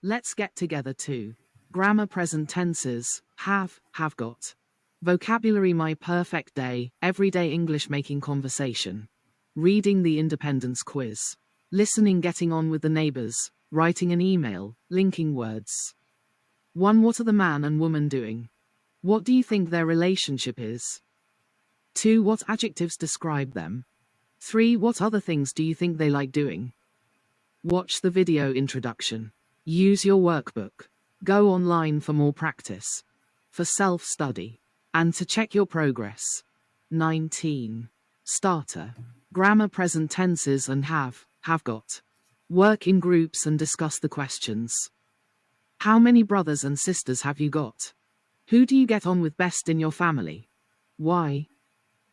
Let's get together too. Grammar present tenses, have got. Vocabulary my perfect day, everyday English making conversation. Reading the independence quiz. Listening getting on with the neighbors, writing an email, linking words. 1. What are the man and woman doing? What do you think their relationship is? 2. What adjectives describe them? 3. What other things do you think they like doing? Watch the video introduction. Use your workbook. Go online for more practice. For self-study. And to check your progress. 19. Starter. Grammar present tenses and have got. Work in groups and discuss the questions. How many brothers and sisters have you got? Who do you get on with best in your family? Why?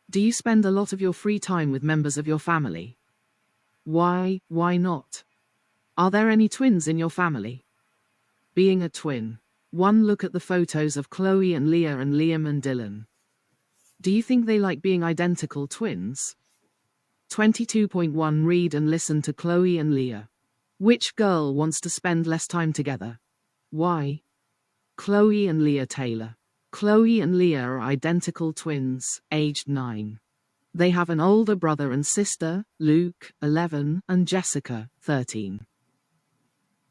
Do you spend a lot of your free time with members of your family? Why not? Are there any twins in your family? Being a twin. 1. Look at the photos of Chloe and Leah and Liam and Dylan. Do you think they like being identical twins? 22.1 Read and listen to Chloe and Leah. Which girl wants to spend less time together? Why? Chloe and Leah Taylor. Chloe and Leah are identical twins, aged 9. They have an older brother and sister, Luke, 11, and Jessica, 13.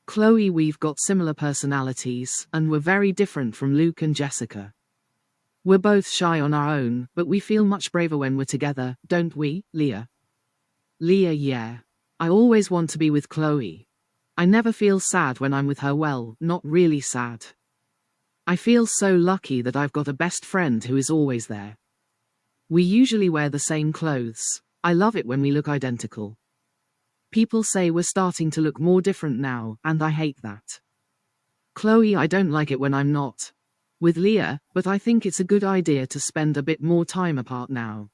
Chloe, we've got similar personalities, and we're very different from Luke and Jessica. We're both shy on our own, but we feel much braver when we're together, don't we, Leah? Leah, yeah. I always want to be with Chloe. I never feel sad when I'm with her, well, not really sad. I feel so lucky that I've got a best friend who is always there. We usually wear the same clothes. I love it when we look identical. People say we're starting to look more different now, and I hate that. Chloe, I don't like it when I'm not with Leah, but I think it's a good idea to spend a bit more time apart now.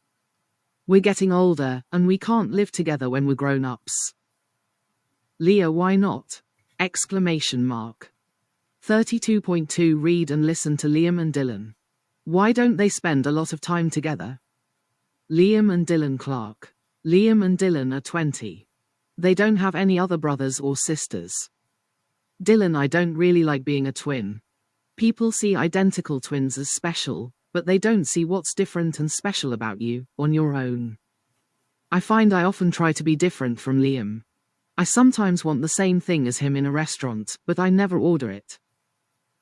We're getting older, and we can't live together when we're grown-ups. Leah, why not? Exclamation mark. 32.2 Read and listen to Liam and Dylan. Why don't they spend a lot of time together? Liam and Dylan Clark. Liam and Dylan are 20. They don't have any other brothers or sisters. Dylan, I don't really like being a twin. People see identical twins as special, but they don't see what's different and special about you, on your own. I find I often try to be different from Liam. I sometimes want the same thing as him in a restaurant, but I never order it.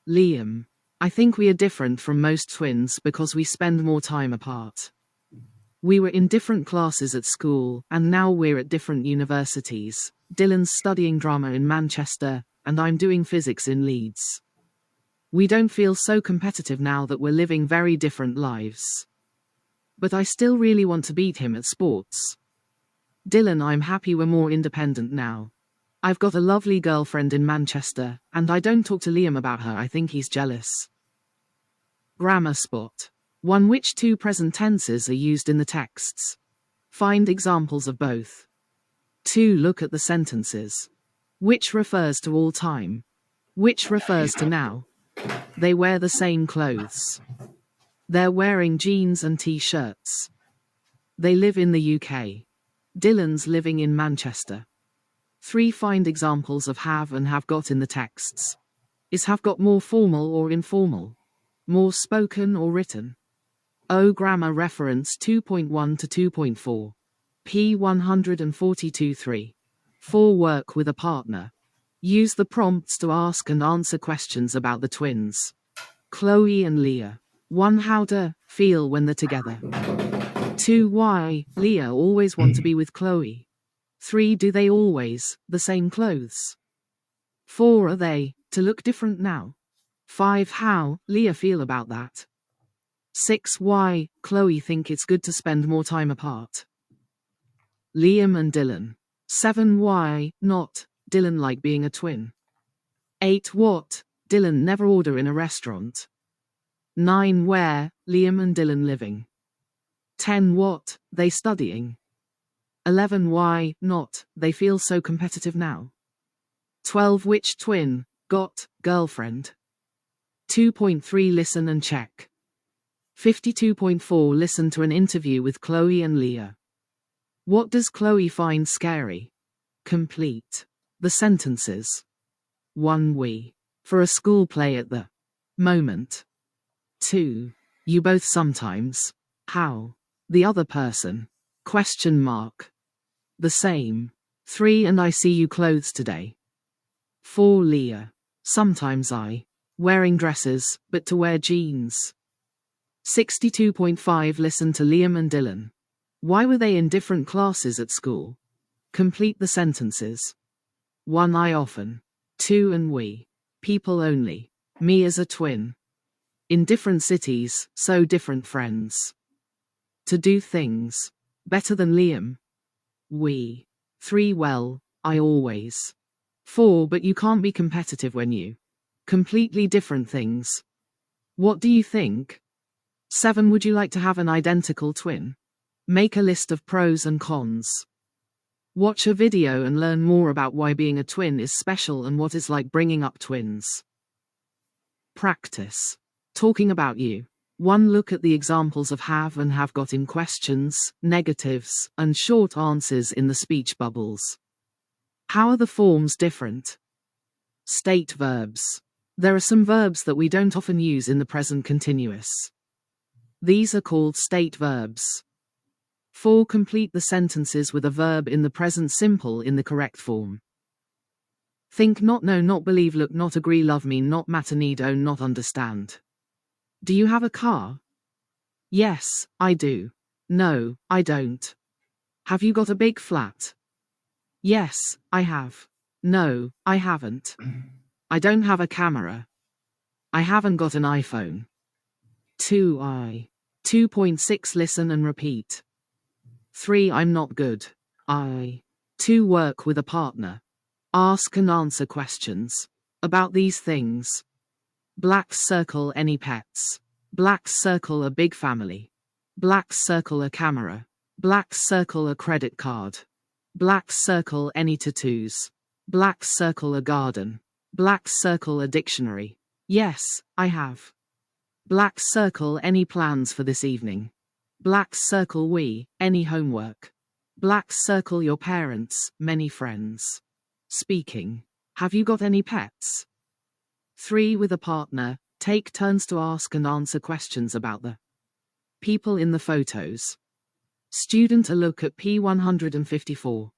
Liam. I think we are different from most twins because we spend more time apart. We were in different classes at school, and now we're at different universities. Dylan's studying drama in Manchester, and I'm doing physics in Leeds. We don't feel so competitive now that we're living very different lives. But I still really want to beat him at sports. Dylan, I'm happy we're more independent now. I've got a lovely girlfriend in Manchester, and I don't talk to Liam about her. I think he's jealous. Grammar spot. 1. Which 2 present tenses are used in the texts? Find examples of both. 2. Look at the sentences. Which refers to all time? Which refers to now? They wear the same clothes. They're wearing jeans and t-shirts. They live in the UK. Dylan's living in Manchester. 3. Find examples of have and have got in the texts. Is have got more formal or informal? More spoken or written? O Grammar Reference 2.1 to 2.4. P 142-3. 4. Work with a partner. Use the prompts to ask and answer questions about the twins. Chloe and Leah. 1. How to feel when they're together. 2. Why Leah always want to be with Chloe. 3. Do they always the same clothes? 4. Are they to look different now? 5. How Leah feel about that. 6. Why Chloe think it's good to spend more time apart. Liam and Dylan. 7. Why not Dylan like being a twin. 8. What Dylan never order in a restaurant. 9. Where Liam and Dylan living. 10. What they studying. 11. Why not they feel so competitive now. 12. Which twin got girlfriend. 2.3 Listen and check. 52.4 Listen to an interview with Chloe and Leah. What does Chloe find scary? Complete the sentences. 1. We. For a school play at the moment. 2. You both sometimes. How? The other person. Question mark. The same. 3. And I see you clothes today. 4. Leah. Sometimes I. Wearing dresses, but to wear jeans. 62.5 Listen to Liam and Dylan. Why were they in different classes at school? Complete the sentences. 1. I often. 2. And we. People only. Me as a twin. In different cities, so different friends. To do things. Better than Liam. We. 3. Well, I always. 4. But you can't be competitive when you. Completely different things. What do you think? 7. Would you like to have an identical twin? Make a list of pros and cons. Watch a video and learn more about why being a twin is special and what it's like bringing up twins. Practice. Talking about you. 1. Look at the examples of have and have got in questions, negatives, and short answers in the speech bubbles. How are the forms different? State verbs. There are some verbs that we don't often use in the present continuous. These are called state verbs. 4. Complete the sentences with a verb in the present simple in the correct form. Think, not know, not believe, look, not agree, love me, not matter, need, own, not understand. Do you have a car? Yes, I do. No, I don't. Have you got a big flat? Yes, I have. No, I haven't. I don't have a camera. I haven't got an iPhone. 2. 2.6 Listen and repeat. 3. I'm not good. 2. Work with a partner. Ask and answer questions about these things. Black circle any pets. Black circle a big family. Black circle a camera. Black circle a credit card. Black circle any tattoos. Black circle a garden. Black circle a dictionary. Yes, I have. Black circle any plans for this evening. Black circle we, any homework. Black circle your parents, many friends. Speaking. Have you got any pets? 3. With a partner, take turns to ask and answer questions about the people in the photos. Student A. Look at P154.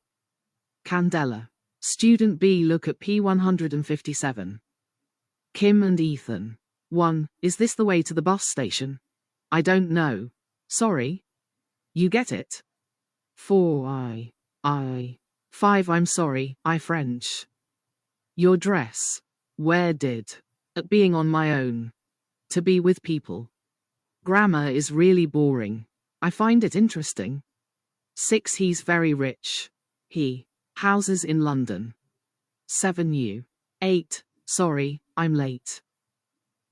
Candela. Student B. Look at P157. Kim and Ethan. 1. Is this the way to the bus station? I don't know. Sorry. You get it? 4. I. 5. I'm sorry, I French. Your dress. Where did? At being on my own. To be with people. Grammar is really boring. I find it interesting. 6. He's very rich. He. Houses in London. 7. You. 8. Sorry, I'm late.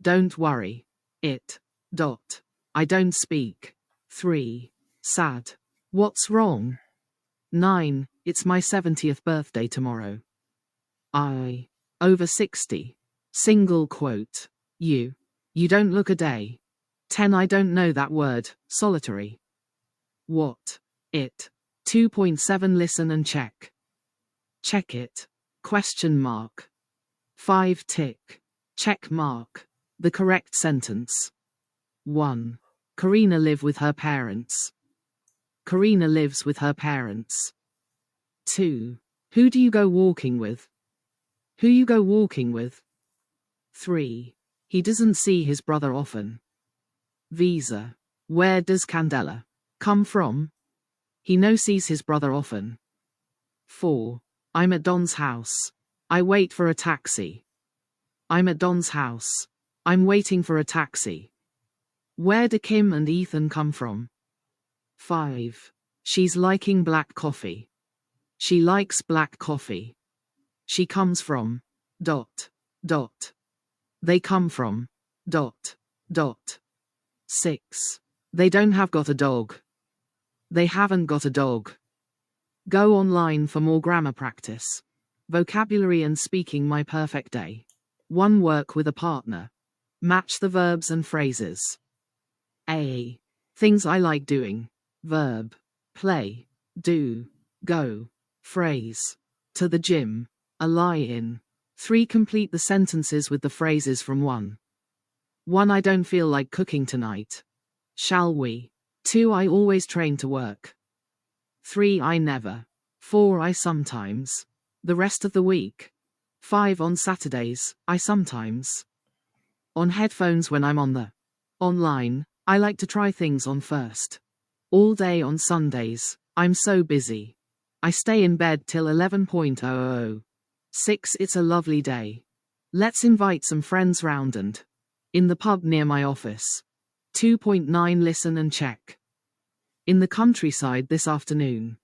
Don't worry. It. I don't speak. 3. Sad. What's wrong? 9. It's my 70th birthday tomorrow. I. Over 60. Single quote. You. You don't look a day. 10. I don't know that word. Solitary. What? It. 2.7 Listen and check. Check it. Question mark. 5. Tick. Check mark. The correct sentence. 1. Karina live with her parents. Karina lives with her parents. 2. Who do you go walking with? Who you go walking with? 3. He doesn't see his brother often. Visa. Where does Candela come from? He no sees his brother often. 4. I'm at Don's house. I wait for a taxi. I'm at Don's house. I'm waiting for a taxi. Where do Kim and Ethan come from? 5. She's liking black coffee. She likes black coffee. She comes from. They come from. 6. They don't have got a dog. They haven't got a dog. Go online for more grammar practice. Vocabulary and speaking. My perfect day. 1. Work with a partner. Match the verbs and phrases. A. Things I like doing. Verb. Play. Do. Go. Phrase. To the gym. A lie-in. 3. Complete the sentences with the phrases from 1. 1. I don't feel like cooking tonight. Shall we? 2. I always train to work. 3. I never. 4. I sometimes. The rest of the week. 5. On Saturdays, I sometimes. On headphones when I'm on the online, I like to try things on first. All day on Sundays, I'm so busy. I stay in bed till 11:00. 6. It's a lovely day. Let's invite some friends round and in the pub near my office. 2.9. Listen and check. In the countryside this afternoon.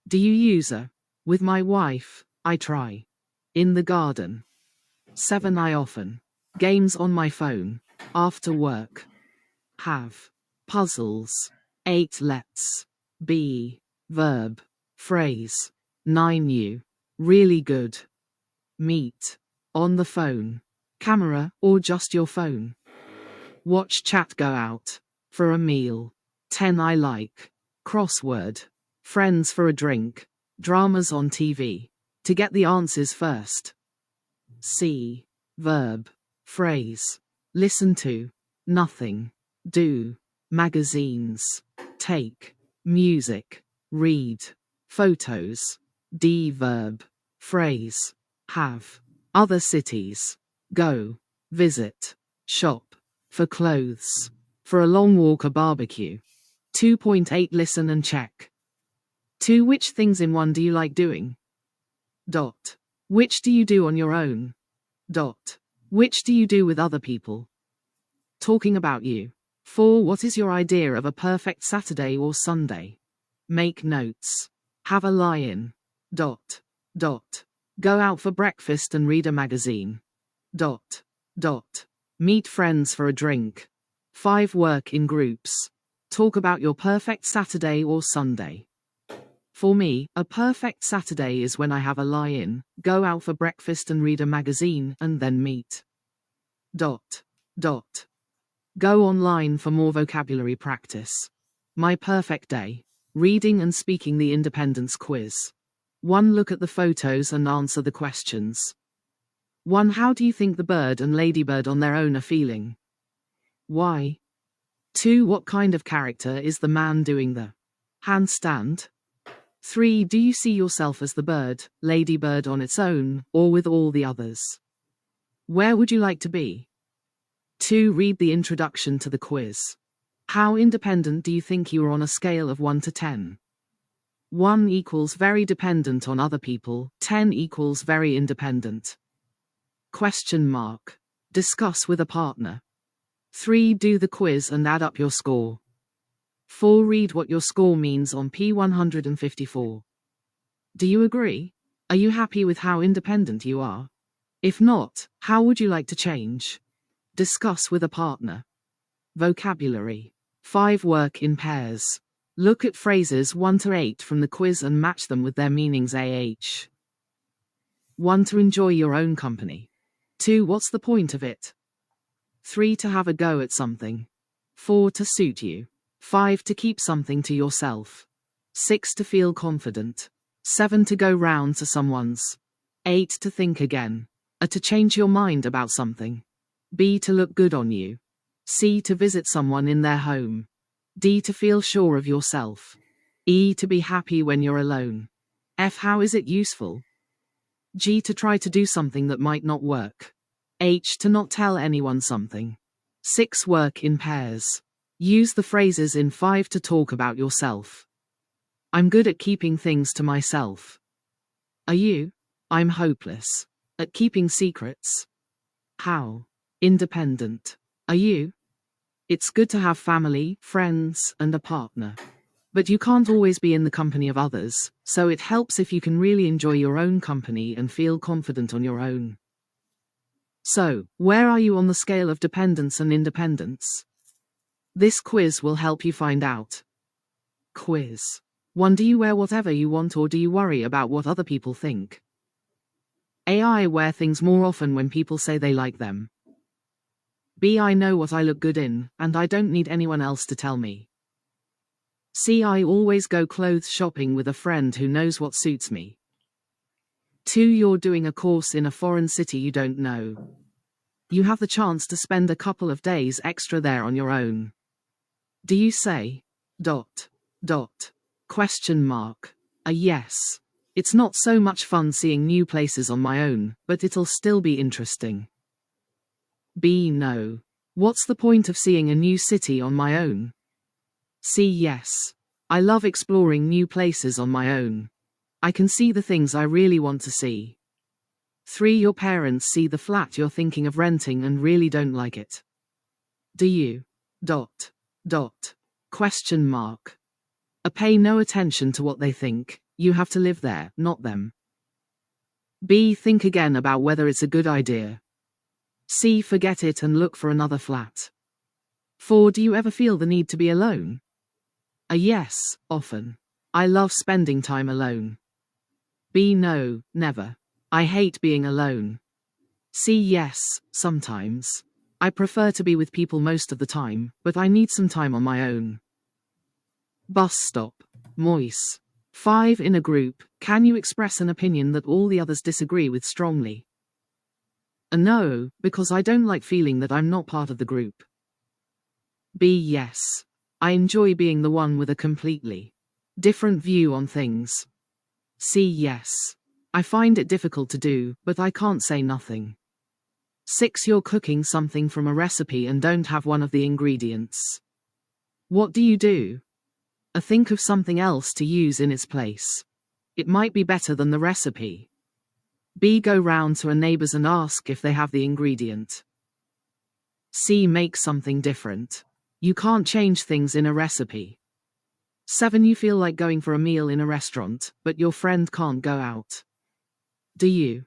Do you use a? With my wife, I try. In the garden. 7. I often. Games on my phone. After work. Have. Puzzles. 8. Let's. Be. Verb. Phrase. 9. You. Really good. Meet. On the phone. Camera, or just your phone. Watch chat go out. For a meal. 10. I like. Crossword. Friends for a drink. Dramas on TV. To get the answers first. See. Verb. Phrase. Listen to. Nothing. Do. Magazines. Take. Music. Read. Photos. D. Verb. Phrase. Have. Other cities. Go. Visit. Shop. For clothes. For a long walk or barbecue. 2.8. Listen and check. 2. Which things in one do you like doing? Dot. Which do you do on your own? Dot. Which do you do with other people? Talking about you. 4. What is your idea of a perfect Saturday or Sunday? Make notes. Have a lie-in. Dot. Dot. Go out for breakfast and read a magazine. Dot. Dot. Meet friends for a drink. 5. Work in groups. Talk about your perfect Saturday or Sunday. For me, a perfect Saturday is when I have a lie-in, go out for breakfast and read a magazine, and then meet. Dot. Dot. Go online for more vocabulary practice. My perfect day. Reading and speaking the independence quiz. 1. Look at the photos and answer the questions. 1. How do you think the bird and ladybird on their own are feeling? Why? 2. What kind of character is the man doing the handstand? 3. Do you see yourself as the bird, ladybird on its own, or with all the others? Where would you like to be? 2. Read the introduction to the quiz. How independent do you think you are on a scale of 1 to 10? 1 equals very dependent on other people, 10 equals very independent. Question mark. Discuss with a partner. 3. Do the quiz and add up your score. 4. Read what your score means on P154. Do you agree? Are you happy with how independent you are? If not, how would you like to change? Discuss with a partner. Vocabulary. 5. Work in pairs. Look at phrases 1 to 8 from the quiz and match them with their meanings. 1. To enjoy your own company. 2. What's the point of it? 3. To have a go at something. 4. To suit you. 5. To keep something to yourself. 6. To feel confident. 7. To go round to someone's. 8. To think again. A. To change your mind about something. B. To look good on you. C. To visit someone in their home. D. To feel sure of yourself. E. To be happy when you're alone. F. How is it useful? G. To try to do something that might not work. H. To not tell anyone something. 6. Work in pairs. Use the phrases in 5 to talk about yourself. I'm good at keeping things to myself. Are you? I'm hopeless at keeping secrets. How? Independent. Are you? It's good to have family, friends, and a partner. But you can't always be in the company of others, so it helps if you can really enjoy your own company and feel confident on your own. So, where are you on the scale of dependence and independence? This quiz will help you find out. Quiz. 1. Do you wear whatever you want or do you worry about what other people think? I wear things more often when people say they like them. B. I know what I look good in, and I don't need anyone else to tell me. C. I always go clothes shopping with a friend who knows what suits me. 2. You're doing a course in a foreign city you don't know. You have the chance to spend a couple of days extra there on your own. Do you say, ... Question mark. A yes. It's not so much fun seeing new places on my own, but it'll still be interesting. B. No. What's the point of seeing a new city on my own? C. Yes. I love exploring new places on my own. I can see the things I really want to see. 3. Your parents see the flat you're thinking of renting and really don't like it. Do you? ... Question mark. A. Pay no attention to what they think. You have to live there, not them. B. Think again about whether it's a good idea. C. Forget it and look for another flat. 4. Do you ever feel the need to be alone? A. Yes, often. I love spending time alone. B. No, never. I hate being alone. C. Yes, sometimes. I prefer to be with people most of the time, but I need some time on my own. Bus stop. Moise. 5. In a group, can you express an opinion that all the others disagree with strongly? A. No, because I don't like feeling that I'm not part of the group. B. Yes. I enjoy being the one with a completely different view on things. C. Yes. I find it difficult to do, but I can't say nothing. 6. You're cooking something from a recipe and don't have one of the ingredients. What do you do? A. Think of something else to use in its place. It might be better than the recipe. B. Go round to a neighbor's and ask if they have the ingredient. C. Make something different. You can't change things in a recipe. 7. You feel like going for a meal in a restaurant, but your friend can't go out. Do you? ...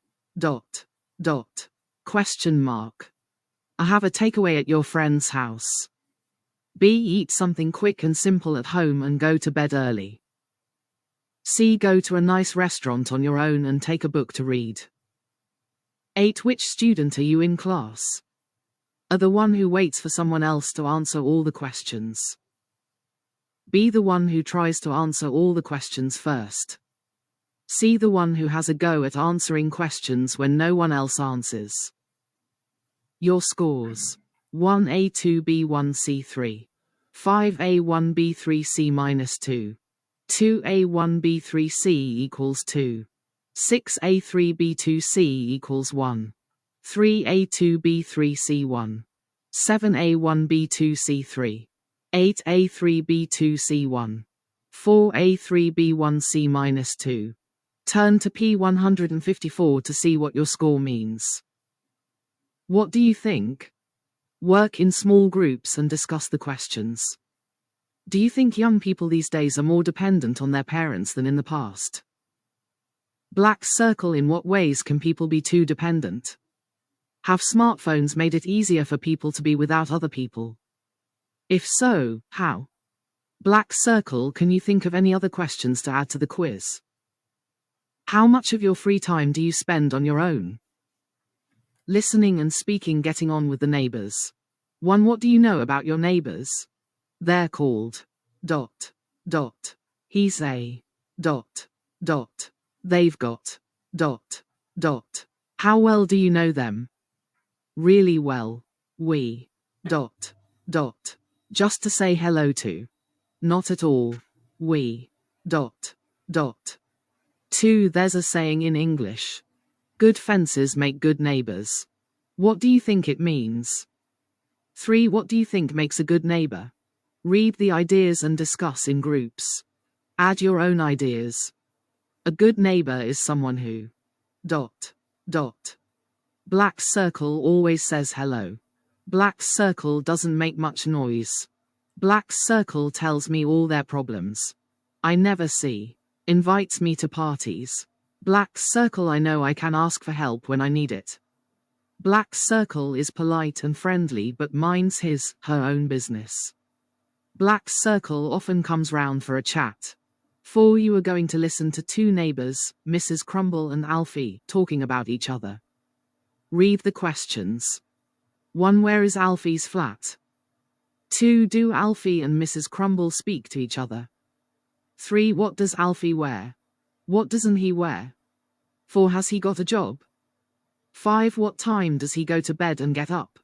Question mark. I have a takeaway at your friend's house. B. Eat something quick and simple at home and go to bed early. C. Go to a nice restaurant on your own and take a book to read. 8. Which student are you in class? A. The one who waits for someone else to answer all the questions. B. The one who tries to answer all the questions first. C. The one who has a go at answering questions when no one else answers. Your scores. 1A 2B 1C 3. 5A 1B 3C -2. 2A 1B 3C equals 2. 6A 3B 2C equals 1. 3A 2B 3C 1. 7A 1B 2C 3. 8A 3B 2C 1. 4A 3B 1C -2. Turn to P154 to see what your score means. What do you think? Work in small groups and discuss the questions. Do you think young people these days are more dependent on their parents than in the past? Black circle. In what ways can people be too dependent? Have smartphones made it easier for people to be without other people? If so, how? Black circle. Can you think of any other questions to add to the quiz? How much of your free time do you spend on your own? Listening and speaking. Getting on with the neighbors. 1. What do you know about your neighbors? They're called ... He's a ... They've got ... How well do you know them? Really well. We ... Just to say hello to. Not at all. We ... 2. There's a saying in English. Good fences make good neighbors. What do you think it means? 3. What do you think makes a good neighbor? Read the ideas and discuss in groups. Add your own ideas. A good neighbor is someone who ... Black circle always says hello. Black circle doesn't make much noise. Black circle tells me all their problems. I never see. Invites me to parties. Black circle. I know I can ask for help when I need it. Black circle is polite and friendly but minds her own business. Black circle often comes round for a chat. 4. You are going to listen to 2 neighbors, Mrs. Crumble and Alfie, talking about each other. Read the questions. 1. Where is Alfie's flat? 2. Do Alfie and Mrs. Crumble speak to each other? 3. What does Alfie wear? What doesn't he wear? 4. Has he got a job? 5. What time does he go to bed and get up?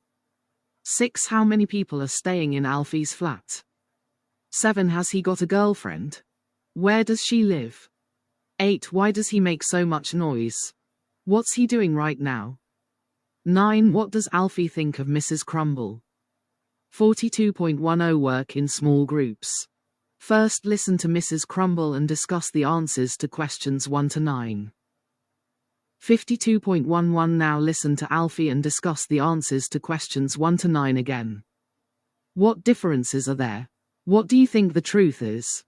6. How many people are staying in Alfie's flat? 7. Has he got a girlfriend? Where does she live? 8. Why does he make so much noise? What's he doing right now? 9. What does Alfie think of Mrs. Crumble? 42.10 Work in small groups. First, listen to Mrs. Crumble and discuss the answers to questions 1 to 9. 52.11 Now listen to Alfie and discuss the answers to questions 1 to 9 again. What differences are there? What do you think the truth is?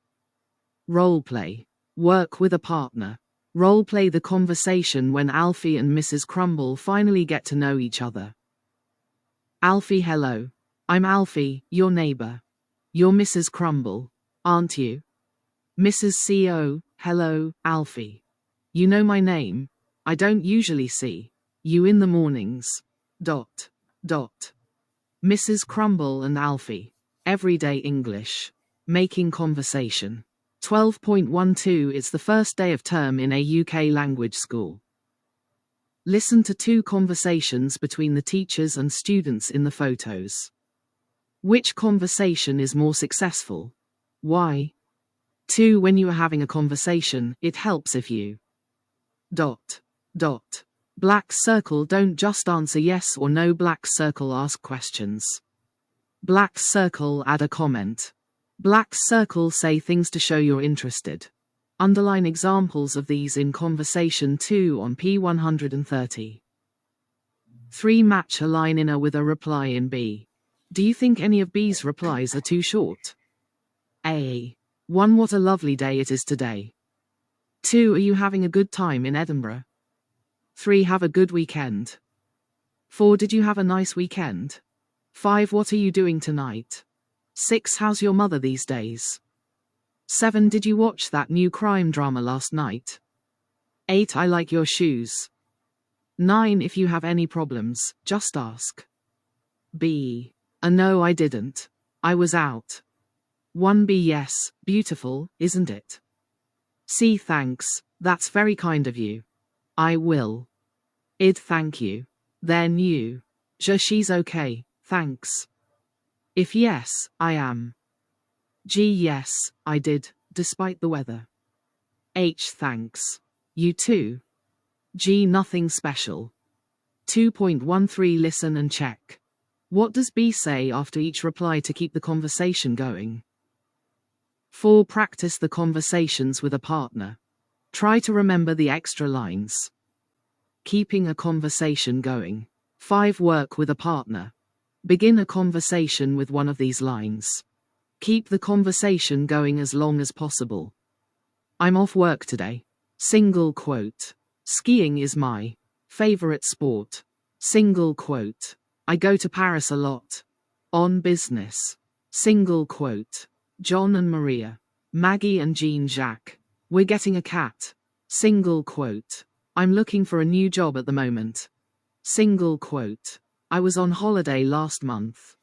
Role play. Work with a partner. Role play the conversation when Alfie and Mrs. Crumble finally get to know each other. Alfie: hello. I'm Alfie, your neighbor. You're Mrs. Crumble, aren't you? Mrs. CO: hello, Alfie. You know my name. I don't usually see you in the mornings. ... Mrs. Crumble and Alfie. Everyday English. Making conversation. 12.12 It's the first day of term in a UK language school. Listen to 2 conversations between the teachers and students in the photos. Which conversation is more successful? Why? 2. When you are having a conversation, it helps if you ... Black circle: don't just answer yes or no. Black circle: ask questions. Black circle: add a comment. Black circle: say things to show you're interested. Underline examples of these in conversation 2 on P130. 3. Match a line in A with a reply in B. Do you think any of B's replies are too short? A. 1. What a lovely day it is today. 2. Are you having a good time in Edinburgh? 3. Have a good weekend. 4. Did you have a nice weekend? 5. What are you doing tonight? 6. How's your mother these days? 7. Did you watch that new crime drama last night? 8. I like your shoes. 9. If you have any problems, just ask. B. No, I didn't. I was out. 1B. Yes, beautiful, isn't it? C. Thanks, that's very kind of you. I will. Id. Thank you. They're new. J. She's okay, thanks. If yes, I am. G. Yes, I did, despite the weather. H. Thanks. You too. G. Nothing special. 2.13 Listen and check. What does B say after each reply to keep the conversation going? 4. Practice the conversations with a partner. Try to remember the extra lines. Keeping a conversation going. 5. Work with a partner. Begin a conversation with one of these lines. Keep the conversation going as long as possible. I'm off work today. Single quote. Skiing is my favorite sport. Single quote. I go to Paris a lot. On business. Single quote. John and Maria. Maggie and Jean-Jacques. We're getting a cat. Single quote. I'm looking for a new job at the moment. Single quote. I was on holiday last month.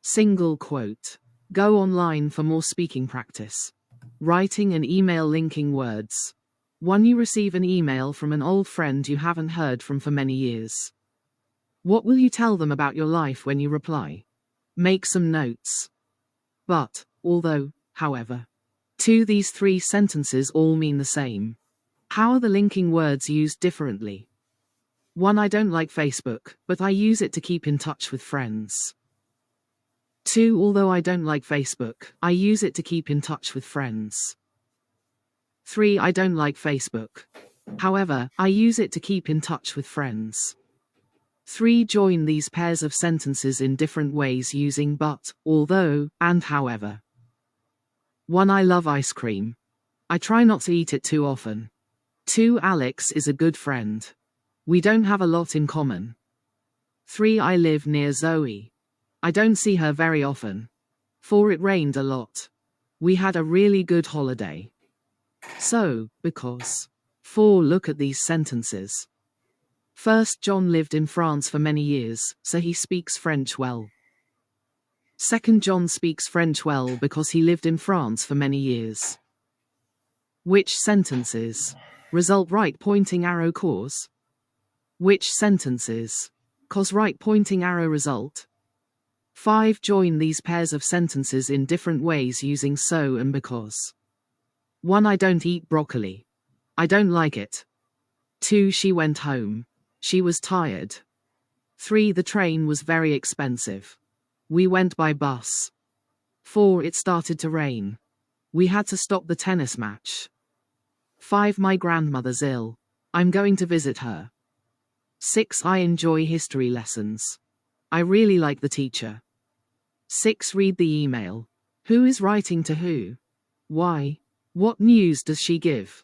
Single quote. Go online for more speaking practice. Writing and email linking words. 1. You receive an email from an old friend you haven't heard from for many years. What will you tell them about your life when you reply? Make some notes. But, although, however. 2. These 3 sentences all mean the same. How are the linking words used differently? 1. I don't like Facebook, but I use it to keep in touch with friends. 2. Although I don't like Facebook, I use it to keep in touch with friends. 3. I don't like Facebook. However, I use it to keep in touch with friends. 3. Join these pairs of sentences in different ways using but, although, and however. 1. I love ice cream. I try not to eat it too often. 2. Alex is a good friend. We don't have a lot in common. 3. I live near Zoe. I don't see her very often. 4. It rained a lot. We had a really good holiday. So, because. 4. Look at these sentences. First, John lived in France for many years, so he speaks French well. Second, John speaks French well because he lived in France for many years. Which sentences? Result right pointing arrow cause. Which sentences? Cause right pointing arrow result. 5. Join these pairs of sentences in different ways using so and because. 1. I don't eat broccoli. I don't like it. 2. She went home. She was tired. 3. The train was very expensive. We went by bus. 4. It started to rain. We had to stop the tennis match. 5. My grandmother's ill. I'm going to visit her. 6. I enjoy history lessons. I really like the teacher. 6. Read the email. Who is writing to who? Why? What news does she give?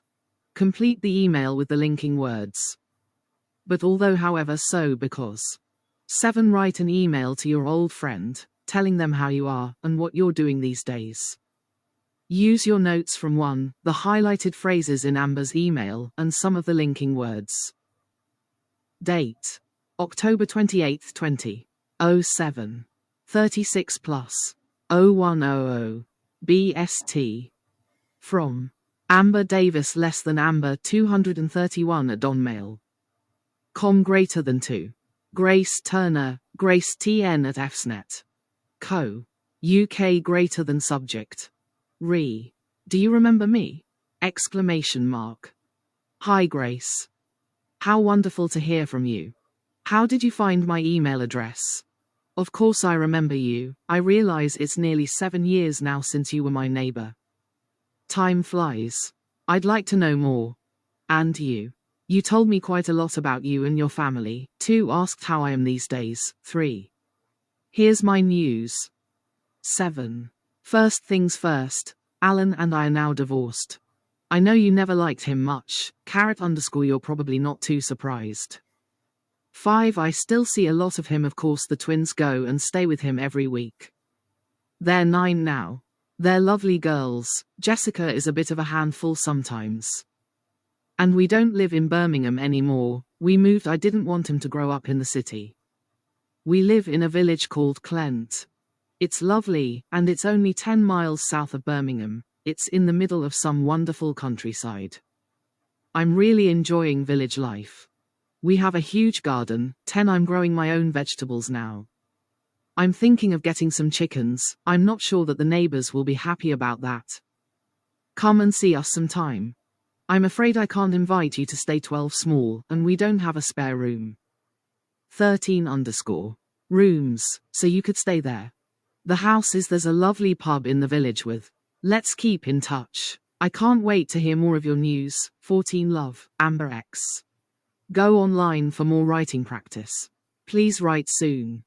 Complete the email with the linking words. But although, however, so, because. 7. Write an email to your old friend, telling them how you are and what you're doing these days. Use your notes from 1, the highlighted phrases in Amber's email, and some of the linking words. Date: October 28, 2007. 36 plus 0100 BST. From Amber Davis less than Amber 231 at donmail.com greater than 2. Grace Turner, Grace TN at fsnet. Co. UK greater than subject. Re. Do you remember me? Exclamation mark. Hi Grace. How wonderful to hear from you. How did you find my email address? Of course I remember you. I realize it's nearly 7 years now since you were my neighbor. Time flies. I'd like to know more. And you. You told me quite a lot about you and your family. 2. Asked how I am these days. 3. Here's my news. 7. First things first. Alan and I are now divorced. I know you never liked him much. __ you're probably not too surprised. 5. I still see a lot of him. Of course the twins go and stay with him every week. They're 9 now. They're lovely girls. Jessica is a bit of a handful sometimes. And we don't live in Birmingham anymore. We moved. I didn't want him to grow up in the city. We live in a village called Clent. It's lovely, and it's only 10 miles south of Birmingham. It's in the middle of some wonderful countryside. I'm really enjoying village life. We have a huge garden. 10. I'm growing my own vegetables now. I'm thinking of getting some chickens. I'm not sure that the neighbors will be happy about that. Come and see us sometime. I'm afraid I can't invite you to stay. 12 Small, and we don't have a spare room. 13_ rooms, so you could stay there. The house is. There's a lovely pub in the village with. Let's keep in touch. I can't wait to hear more of your news. 14 Love, Amber X. Go online for more writing practice. Please write soon.